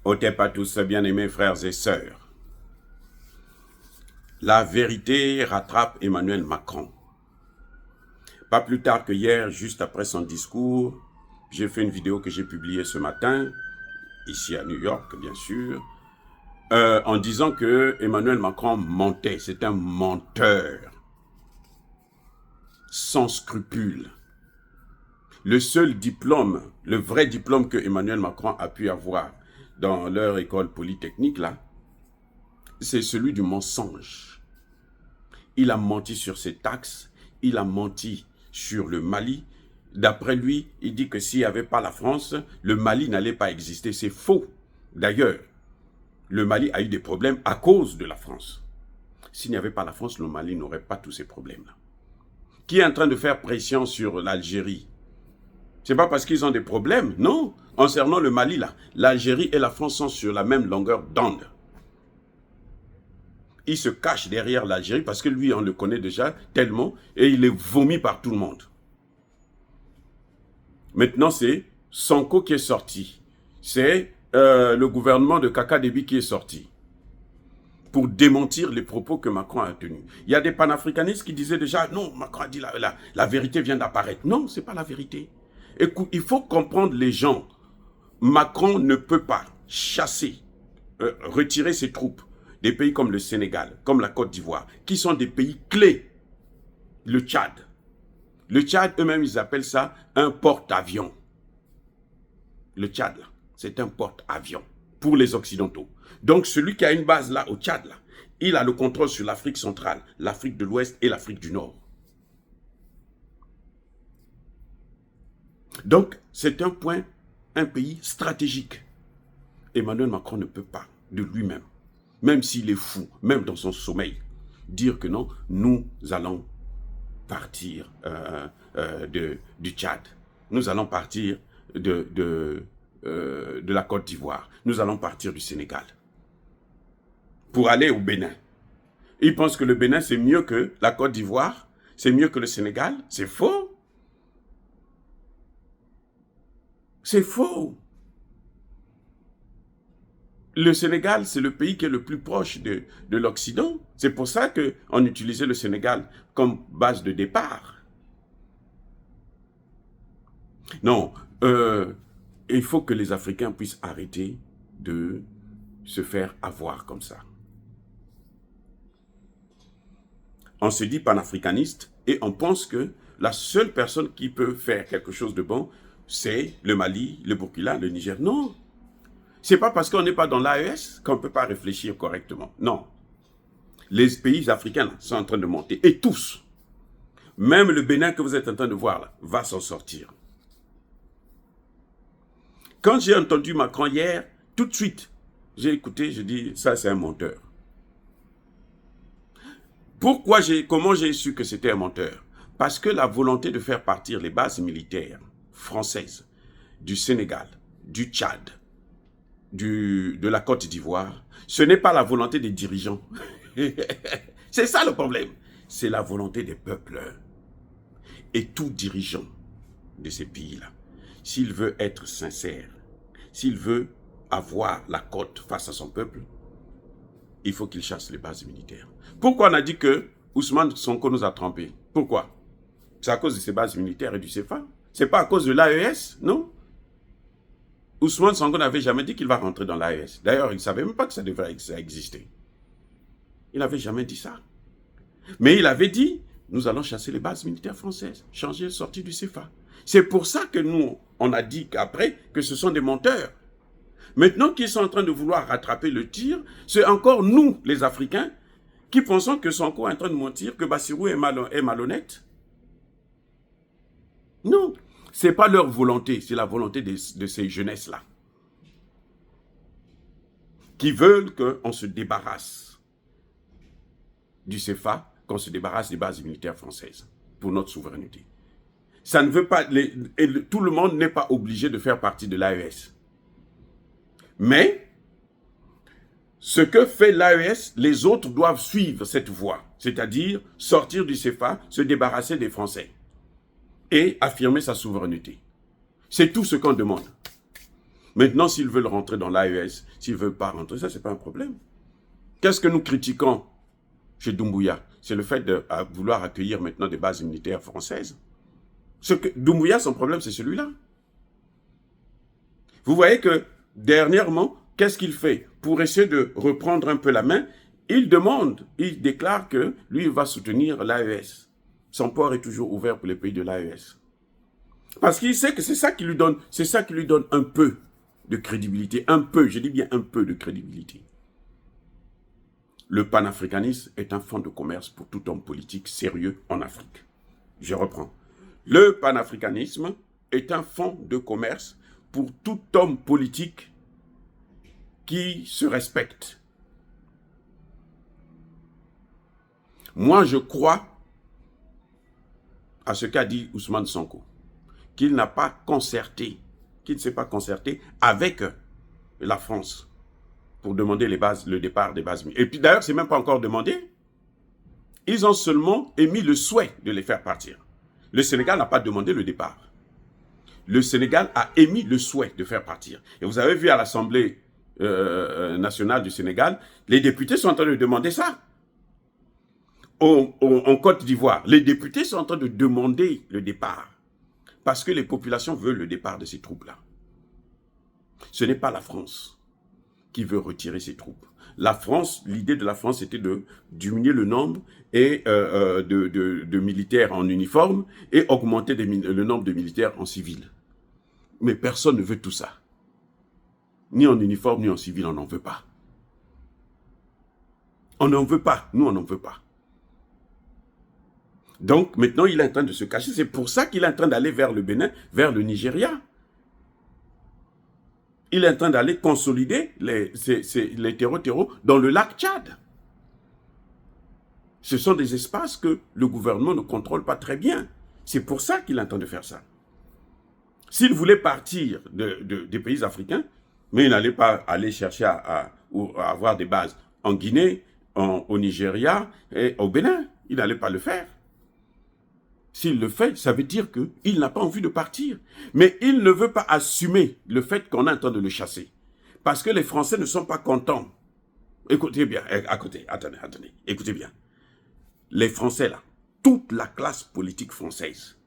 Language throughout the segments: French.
Otep à tous, bien-aimés frères et sœurs. La vérité rattrape Emmanuel Macron. Pas plus tard que hier, juste après son discours, j'ai fait une vidéo que j'ai publiée ce matin, ici à New York, bien sûr, en disant que Emmanuel Macron mentait. C'est un menteur, sans scrupules. Le seul diplôme, le vrai diplôme que Emmanuel Macron a pu avoir dans leur école polytechnique, là, c'est celui du mensonge. Il a menti sur ses taxes, il a menti sur le Mali. D'après lui, il dit que s'il n'y avait pas la France, le Mali n'allait pas exister. C'est faux. D'ailleurs, le Mali a eu des problèmes à cause de la France. S'il n'y avait pas la France, le Mali n'aurait pas tous ces problèmes-là. Qui est en train de faire pression sur l'Algérie? C'est pas parce qu'ils ont des problèmes, non. Concernant le Mali, là, l'Algérie et la France sont sur la même longueur d'onde. Il se cache derrière l'Algérie parce que lui, on le connaît déjà tellement et il est vomi par tout le monde. Maintenant, c'est Sonko qui est sorti. C'est le gouvernement de Kaka Déby qui est sorti pour démentir les propos que Macron a tenus. Il y a des panafricanistes qui disaient déjà, non, Macron a dit la vérité vient d'apparaître. Non, ce n'est pas la vérité. Écoute, il faut comprendre les gens. Macron ne peut pas chasser, retirer ses troupes des pays comme le Sénégal, comme la Côte d'Ivoire, qui sont des pays clés. Le Tchad. Le Tchad, eux-mêmes, ils appellent ça un porte-avions. Le Tchad, là, c'est un porte-avions pour les Occidentaux. Donc, celui qui a une base là, au Tchad, là, il a le contrôle sur l'Afrique centrale, l'Afrique de l'Ouest et l'Afrique du Nord. Donc, c'est un pays stratégique. Emmanuel Macron ne peut pas, de lui-même, même s'il est fou, même dans son sommeil, dire que non, nous allons partir du Tchad. Nous allons partir de la Côte d'Ivoire. Nous allons partir du Sénégal pour aller au Bénin. Il pense que le Bénin, c'est mieux que la Côte d'Ivoire, c'est mieux que le Sénégal. C'est faux. C'est faux. Le Sénégal, c'est le pays qui est le plus proche de l'Occident. C'est pour ça qu'on utilisait le Sénégal comme base de départ. Non, il faut que les Africains puissent arrêter de se faire avoir comme ça. On se dit panafricaniste et on pense que la seule personne qui peut faire quelque chose de bon, c'est le Mali, le Burkina, le Niger. Non. Ce n'est pas parce qu'on n'est pas dans l'AES qu'on ne peut pas réfléchir correctement. Non. Les pays africains là, sont en train de monter. Et tous. Même le Bénin que vous êtes en train de voir là, va s'en sortir. Quand j'ai entendu Macron hier, tout de suite, j'ai écouté, je dis, ça c'est un menteur. Comment j'ai su que c'était un menteur? Parce que la volonté de faire partir les bases militaires françaises du Sénégal, du Tchad, de la Côte d'Ivoire, ce n'est pas la volonté des dirigeants. C'est ça le problème. C'est la volonté des peuples. Et tout dirigeant de ces pays-là, s'il veut être sincère, s'il veut avoir la côte face à son peuple, il faut qu'il chasse les bases militaires. Pourquoi on a dit que Ousmane Sonko nous a trompés? Pourquoi? C'est à cause de ces bases militaires et du CFA. C'est pas à cause de l'AES, non? Ousmane Sonko n'avait jamais dit qu'il va rentrer dans l'AES. D'ailleurs, il ne savait même pas que ça devrait exister. Il n'avait jamais dit ça. Mais il avait dit, nous allons chasser les bases militaires françaises, changer, sortir du CFA. C'est pour ça que nous, on a dit qu'après, que ce sont des menteurs. Maintenant qu'ils sont en train de vouloir rattraper le tir, c'est encore nous, les Africains, qui pensons que Sonko est en train de mentir, que Bassirou est malhonnête. Non. Ce n'est pas leur volonté, c'est la volonté de ces jeunesses-là. Qui veulent qu'on se débarrasse du CFA, qu'on se débarrasse des bases militaires françaises pour notre souveraineté. Ça ne veut pas, tout le monde n'est pas obligé de faire partie de l'AES. Mais, ce que fait l'AES, les autres doivent suivre cette voie, c'est-à-dire sortir du CFA, se débarrasser des Français et affirmer sa souveraineté. C'est tout ce qu'on demande. Maintenant, s'ils veulent rentrer dans l'AES, s'ils ne veulent pas rentrer, ça, ce n'est pas un problème. Qu'est-ce que nous critiquons chez Doumbouya? C'est le fait de vouloir accueillir maintenant des bases militaires françaises. Doumbouya, son problème, c'est celui-là. Vous voyez que, dernièrement, qu'est-ce qu'il fait? Pour essayer de reprendre un peu la main, il déclare que lui, il va soutenir l'AES. Son port est toujours ouvert pour les pays de l'AES. Parce qu'il sait que c'est ça qui lui donne un peu de crédibilité. Un peu, je dis bien un peu de crédibilité. Le panafricanisme est un fonds de commerce pour tout homme politique sérieux en Afrique. Je reprends. Le panafricanisme est un fonds de commerce pour tout homme politique qui se respecte. Moi, je crois à ce qu'a dit Ousmane Sonko, qu'il n'a pas concerté, qu'il ne s'est pas concerté avec la France pour demander le départ des bases militaires. Et puis d'ailleurs, c'est même pas encore demandé. Ils ont seulement émis le souhait de les faire partir. Le Sénégal n'a pas demandé le départ. Le Sénégal a émis le souhait de faire partir. Et vous avez vu à l'Assemblée nationale du Sénégal, les députés sont en train de demander ça. En Côte d'Ivoire, les députés sont en train de demander le départ. Parce que les populations veulent le départ de ces troupes-là. Ce n'est pas la France qui veut retirer ses troupes. La France, l'idée de la France était de diminuer le nombre de militaires en uniforme et augmenter le nombre de militaires en civil. Mais personne ne veut tout ça. Ni en uniforme, ni en civil, on n'en veut pas. On n'en veut pas. Nous, on n'en veut pas. Donc, maintenant, il est en train de se cacher. C'est pour ça qu'il est en train d'aller vers le Bénin, vers le Nigeria. Il est en train d'aller consolider les terreaux dans le lac Tchad. Ce sont des espaces que le gouvernement ne contrôle pas très bien. C'est pour ça qu'il est en train de faire ça. S'il voulait partir des pays africains, mais il n'allait pas aller chercher à avoir des bases en Guinée, au Nigeria et au Bénin. Il n'allait pas le faire. S'il le fait, ça veut dire qu'il n'a pas envie de partir. Mais il ne veut pas assumer le fait qu'on est en train de le chasser. Parce que les Français ne sont pas contents. Écoutez bien, attendez, écoutez bien. Les Français là, toute la classe politique française,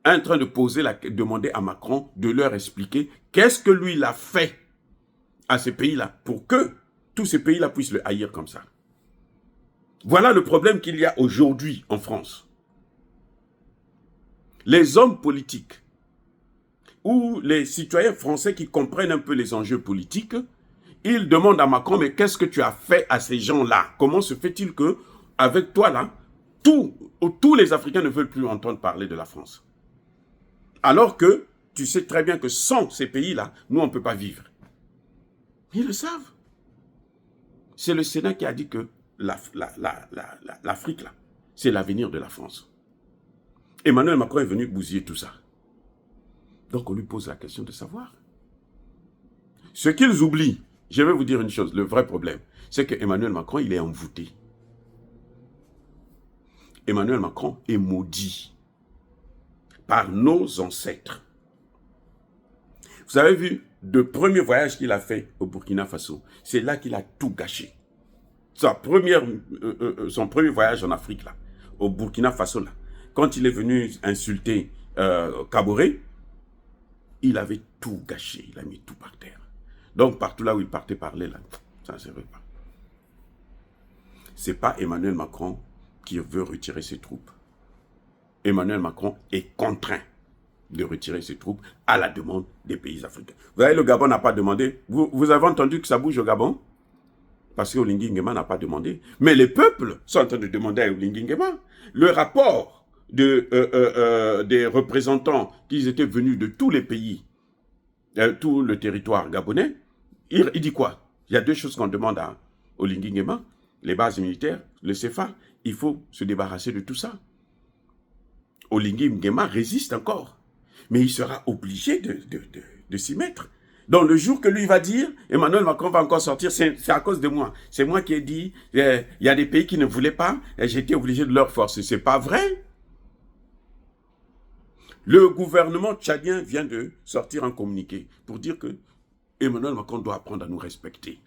en train de demander à Macron de leur expliquer qu'est-ce que lui il a fait à ces pays-là pour que tous ces pays-là puissent le haïr comme ça. Voilà le problème qu'il y a aujourd'hui en France. Les hommes politiques ou les citoyens français qui comprennent un peu les enjeux politiques, ils demandent à Macron, mais qu'est-ce que tu as fait à ces gens-là? Comment se fait-il que, avec toi là, tous les Africains ne veulent plus entendre parler de la France? Alors que tu sais très bien que sans ces pays-là, nous, on ne peut pas vivre. Ils le savent. C'est le Sénat qui a dit que l'Afrique, là, c'est l'avenir de la France. Emmanuel Macron est venu bousiller tout ça. Donc on lui pose la question de savoir. Ce qu'ils oublient, je vais vous dire une chose, le vrai problème, c'est que Emmanuel Macron, il est envoûté. Emmanuel Macron est maudit par nos ancêtres. Vous avez vu, le premier voyage qu'il a fait au Burkina Faso, c'est là qu'il a tout gâché. Son premier voyage en Afrique, là, au Burkina Faso, là, quand il est venu insulter Kaboré, il avait tout gâché, il a mis tout par terre. Donc partout là où il partait parler, là, ça ne servait pas. Ce n'est pas Emmanuel Macron qui veut retirer ses troupes. Emmanuel Macron est contraint de retirer ses troupes à la demande des pays africains. Vous voyez, le Gabon n'a pas demandé. Vous avez entendu que ça bouge au Gabon? Parce que Olingi Nguema n'a pas demandé. Mais les peuples sont en train de demander à Olingi Nguema. Le rapport des représentants qui étaient venus de tous les pays, tout le territoire gabonais, il dit quoi? Il y a deux choses qu'on demande à Olingi Nguema, les bases militaires, le CFA, il faut se débarrasser de tout ça. Olingi Nguema résiste encore, mais il sera obligé de s'y mettre. Donc le jour que lui va dire, Emmanuel Macron va encore sortir, c'est à cause de moi. C'est moi qui ai dit, il y a des pays qui ne voulaient pas, et j'ai été obligé de leur forcer. C'est pas vrai. Le gouvernement tchadien vient de sortir un communiqué pour dire que Emmanuel Macron doit apprendre à nous respecter.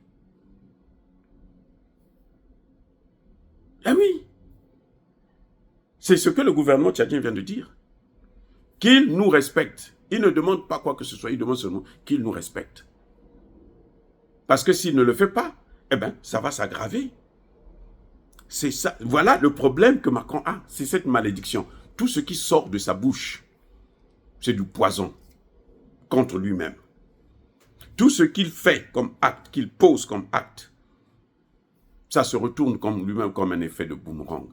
Ah oui, c'est ce que le gouvernement tchadien vient de dire. Qu'il nous respecte. Il ne demande pas quoi que ce soit, il demande seulement qu'il nous respecte. Parce que s'il ne le fait pas, eh bien, ça va s'aggraver. C'est ça. Voilà le problème que Macron a, c'est cette malédiction. Tout ce qui sort de sa bouche, c'est du poison contre lui-même. Tout ce qu'il fait comme acte, qu'il pose comme acte, ça se retourne comme lui-même comme un effet de boomerang.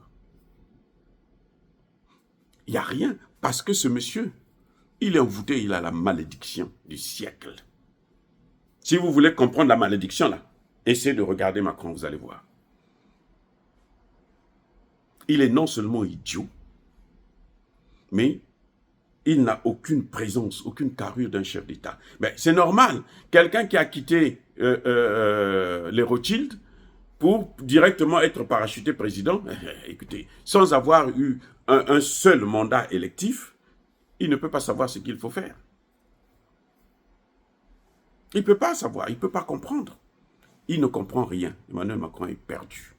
Il n'y a rien, parce que ce monsieur, il est envoûté, il a la malédiction du siècle. Si vous voulez comprendre la malédiction, là, essayez de regarder Macron, vous allez voir. Il est non seulement idiot, mais il n'a aucune présence, aucune carrure d'un chef d'État. Mais c'est normal. Quelqu'un qui a quitté les Rothschild pour directement être parachuté président, écoutez, sans avoir eu un seul mandat électif, il ne peut pas savoir ce qu'il faut faire. Il ne peut pas savoir, il ne peut pas comprendre. Il ne comprend rien. Emmanuel Macron est perdu.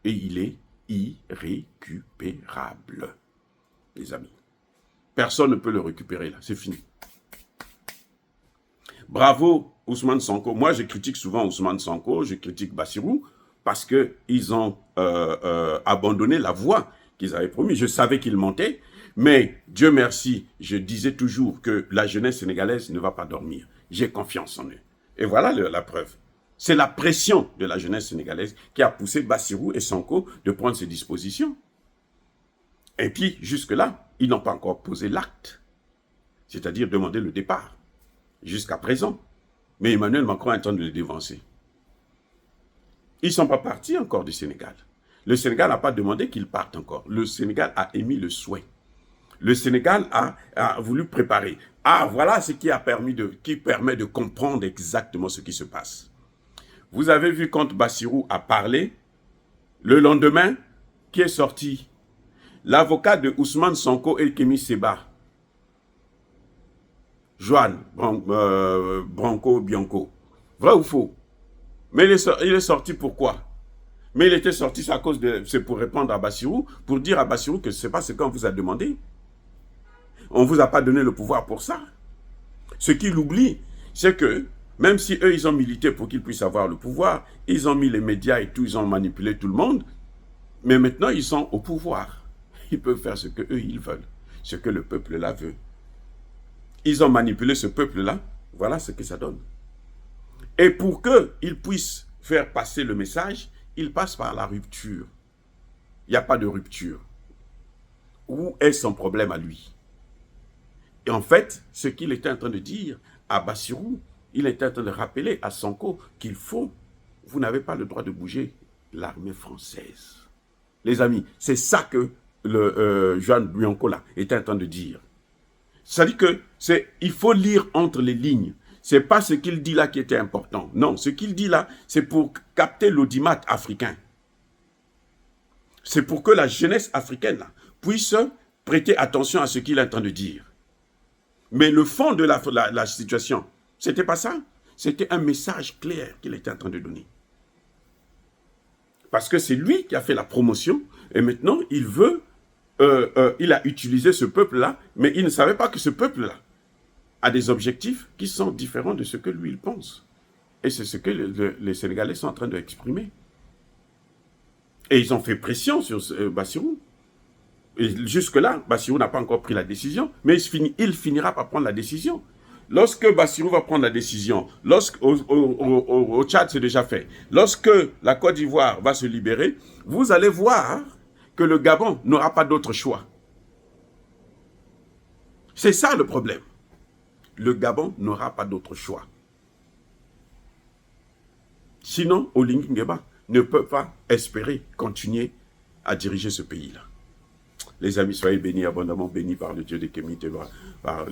Et il est irrécupérable, les amis. Personne ne peut le récupérer là, c'est fini. Bravo Ousmane Sonko. Moi, je critique souvent Ousmane Sonko, je critique Bassirou, parce qu'ils ont abandonné la voie qu'ils avaient promis. Je savais qu'ils mentaient, mais Dieu merci, je disais toujours que la jeunesse sénégalaise ne va pas dormir. J'ai confiance en eux. Et voilà la preuve. C'est la pression de la jeunesse sénégalaise qui a poussé Bassirou et Sonko de prendre ces dispositions. Et puis, jusque-là, ils n'ont pas encore posé l'acte, c'est-à-dire demander le départ, jusqu'à présent. Mais Emmanuel Macron est en train de le dévancer. Ils ne sont pas partis encore du Sénégal. Le Sénégal n'a pas demandé qu'ils partent encore. Le Sénégal a émis le souhait. Le Sénégal a voulu préparer. Ah, voilà ce qui permet de comprendre exactement ce qui se passe. Vous avez vu quand Bassirou a parlé, le lendemain, qui est sorti? L'avocat de Ousmane Sonko et Kémy Seba, Joanne Branco Bianco. Vrai ou faux? Mais il est sorti pourquoi? Mais il était sorti à cause de... C'est pour répondre à Bassirou, pour dire à Bassirou que ce n'est pas ce qu'on vous a demandé. On ne vous a pas donné le pouvoir pour ça. Ce qu'il oublie, c'est que même si eux, ils ont milité pour qu'ils puissent avoir le pouvoir, ils ont mis les médias et tout, ils ont manipulé tout le monde, mais maintenant, ils sont au pouvoir. Ils peuvent faire ce qu'eux, ils veulent, ce que le peuple-là veut. Ils ont manipulé ce peuple-là, voilà ce que ça donne. Et pour qu'ils puissent faire passer le message, ils passent par la rupture. Il n'y a pas de rupture. Où est son problème à lui? Et en fait, ce qu'il était en train de dire à Bassirou, il était en train de rappeler à Sonko qu'il faut, vous n'avez pas le droit de bouger l'armée française. Les amis, c'est ça que Joanne Bianco là était en train de dire. C'est-à-dire que il faut lire entre les lignes. C'est pas ce qu'il dit là qui était important. Non, ce qu'il dit là, c'est pour capter l'audimat africain. C'est pour que la jeunesse africaine là, puisse prêter attention à ce qu'il est en train de dire. Mais le fond de la situation, c'était pas ça. C'était un message clair qu'il était en train de donner. Parce que c'est lui qui a fait la promotion et maintenant il veut, il a utilisé ce peuple-là, mais il ne savait pas que ce peuple-là a des objectifs qui sont différents de ce que lui il pense. Et c'est ce que les Sénégalais sont en train d'exprimer. Et ils ont fait pression sur Bassirou. Et jusque-là, Bassirou n'a pas encore pris la décision, mais il finira par prendre la décision. Lorsque Bassirou va prendre la décision, au Tchad c'est déjà fait, lorsque la Côte d'Ivoire va se libérer, vous allez voir que le Gabon n'aura pas d'autre choix. C'est ça le problème. Le Gabon n'aura pas d'autre choix. Sinon, Olingi Nguema ne peut pas espérer continuer à diriger ce pays-là. Les amis, soyez bénis, abondamment bénis par le Dieu de Kémy Seba, par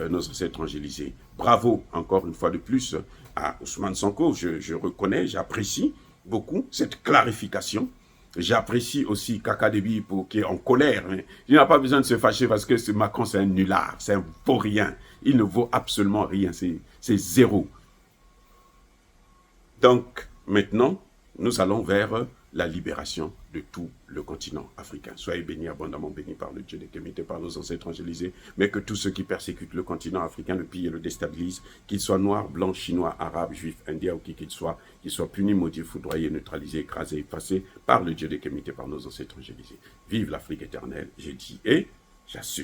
nos ancêtres angélisés. Bravo, encore une fois de plus, à Ousmane Sonko. Je reconnais, j'apprécie beaucoup cette clarification. J'apprécie aussi Kakadebi qui est en colère. Hein. Il n'a pas besoin de se fâcher parce que Macron, c'est un nulard, c'est un vaut rien. Il ne vaut absolument rien, c'est zéro. Donc, maintenant, nous allons vers la libération de tout le continent africain. Soyez bénis, abondamment bénis par le Dieu des Kémétés, par nos ancêtres angélisés, mais que tous ceux qui persécutent le continent africain, le pillent et le déstabilisent, qu'ils soient noirs, blancs, chinois, arabes, juifs, indiens ou qui qu'ils soient punis, maudits, foudroyés, neutralisés, écrasés, effacés par le Dieu des Kémétés, par nos ancêtres angélisés. Vive l'Afrique éternelle, j'ai dit et j'assume.